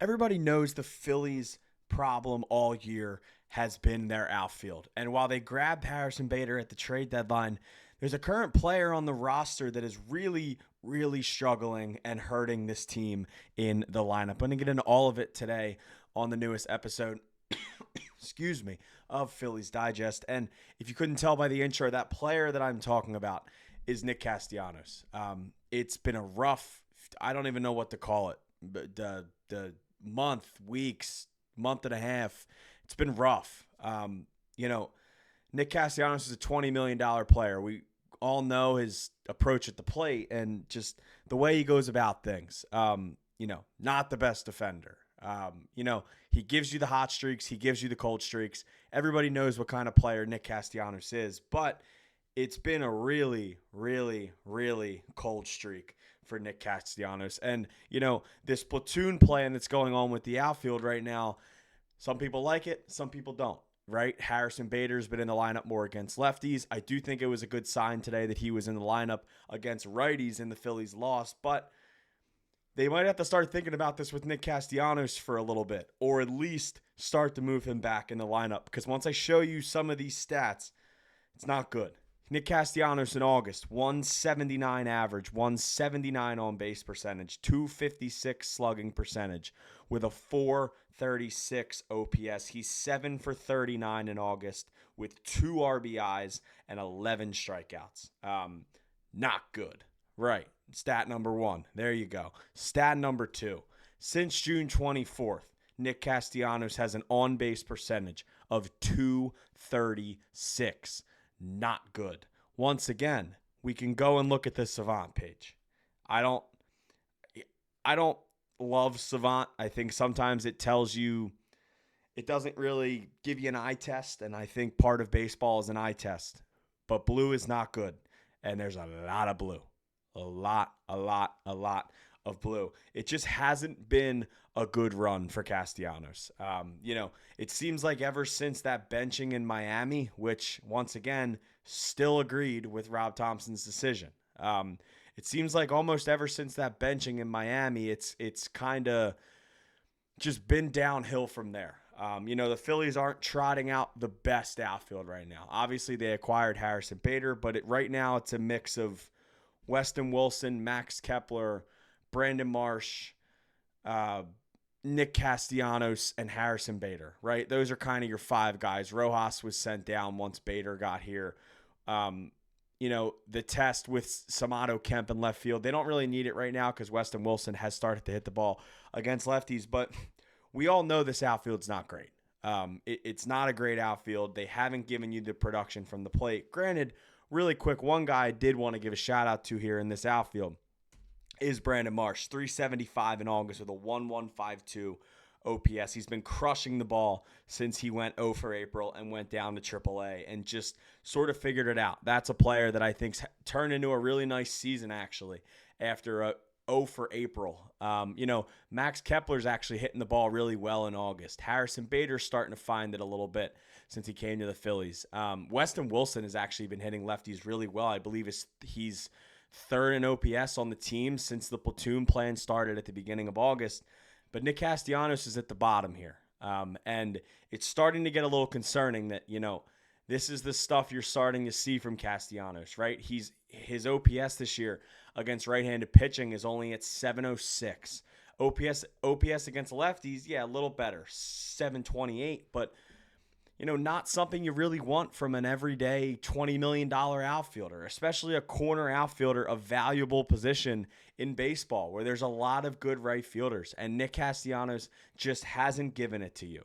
everybody knows the Phillies' problem all year has been their outfield. And while they grabbed Harrison Bader at the trade deadline, there's a current player on the roster that is really, really struggling and hurting this team in the lineup. I'm going to get into all of it today on the newest episode, excuse me, of Phillies Digest. And if you couldn't tell by the intro, that player that I'm talking about is Nick Castellanos. It's been a rough, I don't even know what to call it, but the month, weeks, month and a half, it's been rough. Nick Castellanos is a $20 million player. We all know his approach at the plate and just the way he goes about things. Not the best defender. He gives you the hot streaks. He gives you the cold streaks. Everybody knows what kind of player Nick Castellanos is, but it's been a really, really, really cold streak for Nick Castellanos. And, this platoon plan that's going on with the outfield right now, some people like it, some people don't, right? Harrison Bader's been in the lineup more against lefties. I do think it was a good sign today that he was in the lineup against righties in the Phillies loss, but they might have to start thinking about this with Nick Castellanos for a little bit, or at least start to move him back in the lineup, because once I show you some of these stats, it's not good. Nick Castellanos in August, 179 average, 179 on base percentage, 256 slugging percentage with a 436 OPS. He's 7 for 39 in August with 2 RBIs and 11 strikeouts. Not good. Right. Stat number 1. There you go. Stat number 2. Since June 24th, Nick Castellanos has an on-base percentage of 236. Not good. Once again, we can go and look at the Savant page. I don't love Savant. I think sometimes it tells you, it doesn't really give you an eye test, and I think part of baseball is an eye test. But blue is not good, and there's a lot of blue. A lot of blue. It just hasn't been a good run for Castellanos. It seems like ever since that benching in Miami, which once again still agreed with Rob Thomson's decision. It seems like almost ever since that benching in Miami, it's kind of just been downhill from there. The Phillies aren't trotting out the best outfield right now. Obviously, they acquired Harrison Bader, but right now it's a mix of Weston Wilson, Max Kepler, Brandon Marsh, Nick Castellanos, and Harrison Bader, right? Those are kind of your 5 guys. Rojas was sent down once Bader got here. The test with Samato Kemp in left field, they don't really need it right now because Weston Wilson has started to hit the ball against lefties, but we all know this outfield's not great. It's not a great outfield. They haven't given you the production from the plate. Granted, really quick, one guy I did want to give a shout out to here in this outfield is Brandon Marsh, 375 in August with a 1.152 OPS. He's been crushing the ball since he went 0 for April and went down to AAA and just sort of figured it out. That's a player that I think's turned into a really nice season actually after a 0 for April. Max Kepler's actually hitting the ball really well in August. Harrison Bader's starting to find it a little bit since he came to the Phillies. Weston Wilson has actually been hitting lefties really well. I believe he's 3rd in OPS on the team since the platoon plan started at the beginning of August. But Nick Castellanos is at the bottom here. And it's starting to get a little concerning that, this is the stuff you're starting to see from Castellanos, right? His OPS this year against right-handed pitching is only at 706. OPS against lefties, yeah, a little better, 728, but not something you really want from an everyday $20 million outfielder, especially a corner outfielder, a valuable position in baseball where there's a lot of good right fielders, and Nick Castellanos just hasn't given it to you.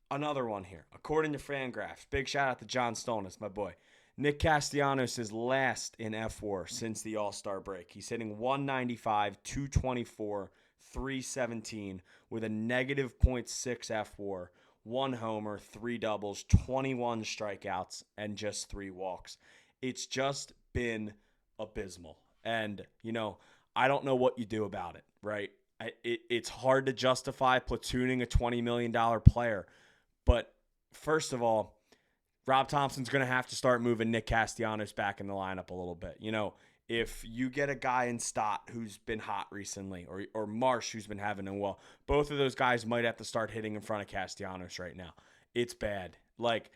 Another one here. According to FanGraphs, big shout out to John Stonis, my boy. Nick Castellanos is last in F4 since the All-Star break. He's hitting 195, 224, 317 with a negative .6 F4, 1 homer, 3 doubles, 21 strikeouts, and just 3 walks. It's just been abysmal. And, I don't know what you do about it, right? It's hard to justify platooning a $20 million player. But first of all, Rob Thomson's going to have to start moving Nick Castellanos back in the lineup a little bit. if you get a guy in Stott who's been hot recently, or Marsh who's been having a well, both of those guys might have to start hitting in front of Castellanos right now. It's bad. Like,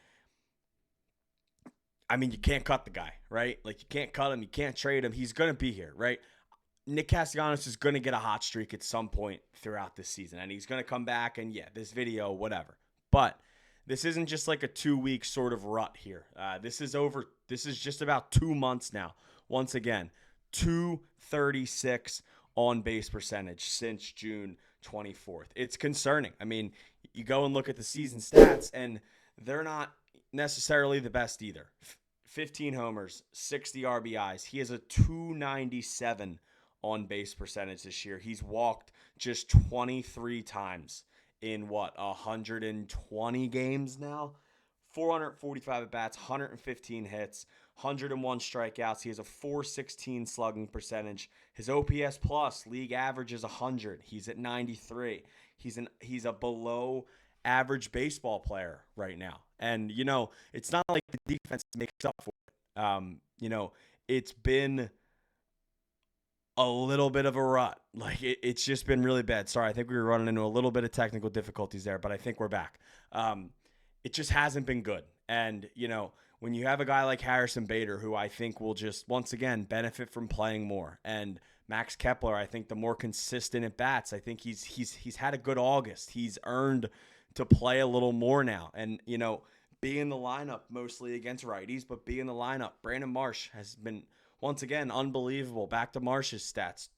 I mean, you can't cut the guy, right? Like, you can't cut him. You can't trade him. He's going to be here, right? Nick Castellanos is going to get a hot streak at some point throughout this season, and he's going to come back and, yeah, this video, whatever. But this isn't just like a 2-week sort of rut here. This is just about 2 months now. Once again, 236 on base percentage since June 24th. It's concerning. I mean, you go and look at the season stats, and they're not necessarily the best either. 15 homers, 60 RBIs. He has a 297 on base percentage this year. He's walked just 23 times in 120 games now. 445 at bats, 115 hits, 101 strikeouts. He has a 416 slugging percentage. His OPS plus league average is 100. He's at 93. He's a below average baseball player right now. And it's not like the defense makes up for it. It's been a little bit of a rut. Like, it's just been really bad. Sorry, I think we were running into a little bit of technical difficulties there, but I think we're back. It just hasn't been good. And, when you have a guy like Harrison Bader, who I think will just, once again, benefit from playing more, and Max Kepler, I think the more consistent at bats, I think he's had a good August. He's earned to play a little more now. And, be in the lineup mostly against righties, but be in the lineup. Brandon Marsh has been, once again, unbelievable. Back to Marsh's stats.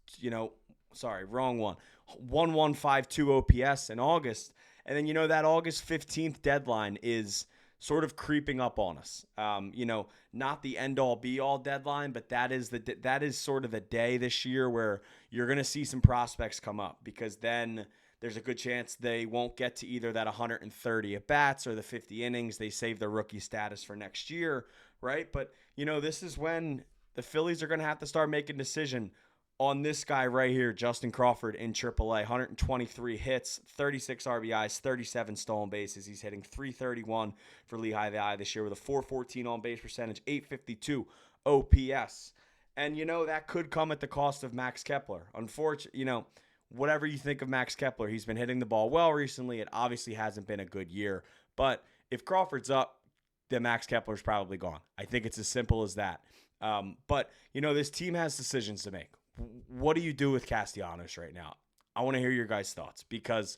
Sorry, wrong one. 1152 OPS in August. And then, that August 15th deadline is sort of creeping up on us. Not the end-all, be-all deadline, but that is sort of the day this year where you're going to see some prospects come up, because then there's a good chance they won't get to either that 130 at-bats or the 50 innings. They save their rookie status for next year, right? But, this is when the Phillies are going to have to start making a decision on this guy right here, Justin Crawford in AAA. 123 hits, 36 RBIs, 37 stolen bases. He's hitting .331 for Lehigh Valley this year with a .414 on-base percentage, .852 OPS. And, that could come at the cost of Max Kepler. Unfortunately, whatever you think of Max Kepler, he's been hitting the ball well recently. It obviously hasn't been a good year. But if Crawford's up, then Max Kepler's probably gone. I think it's as simple as that. But, this team has decisions to make. What do you do with Castellanos right now? I want to hear your guys' thoughts, because,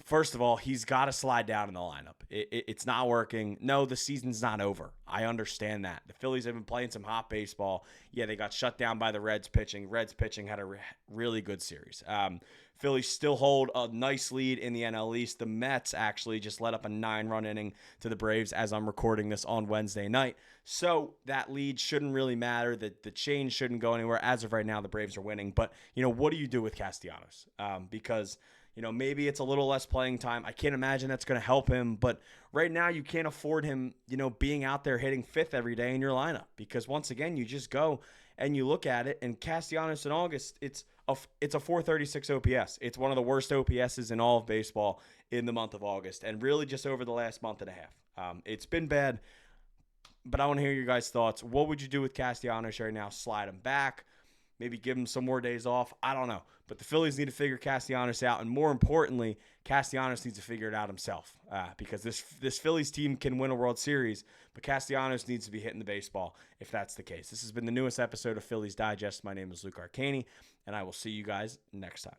first of all, he's got to slide down in the lineup. It's not working. No, the season's not over. I understand that. The Phillies have been playing some hot baseball. Yeah, they got shut down by the Reds pitching. Reds pitching had a really good series. Phillies still hold a nice lead in the NL East. The Mets actually just let up a 9-run inning to the Braves as I'm recording this on Wednesday night. So that lead shouldn't really matter. The change shouldn't go anywhere. As of right now, the Braves are winning. But, what do you do with Castellanos? Because, maybe it's a little less playing time. I can't imagine that's going to help him. But right now, you can't afford him, being out there hitting fifth every day in your lineup. Because, once again, you just go and you look at it. And Castellanos in August, it's a 436 OPS. It's one of the worst OPSs in all of baseball in the month of August, and really just over the last month and a half. It's been bad, but I want to hear your guys' thoughts. What would you do with Castellanos right now? Slide him back, maybe give him some more days off. I don't know, but the Phillies need to figure Castellanos out, and more importantly, Castellanos needs to figure it out himself, because this Phillies team can win a World Series, but Castellanos needs to be hitting the baseball if that's the case. This has been the newest episode of Phillies Digest. My name is Luke Arcaini, and I will see you guys next time.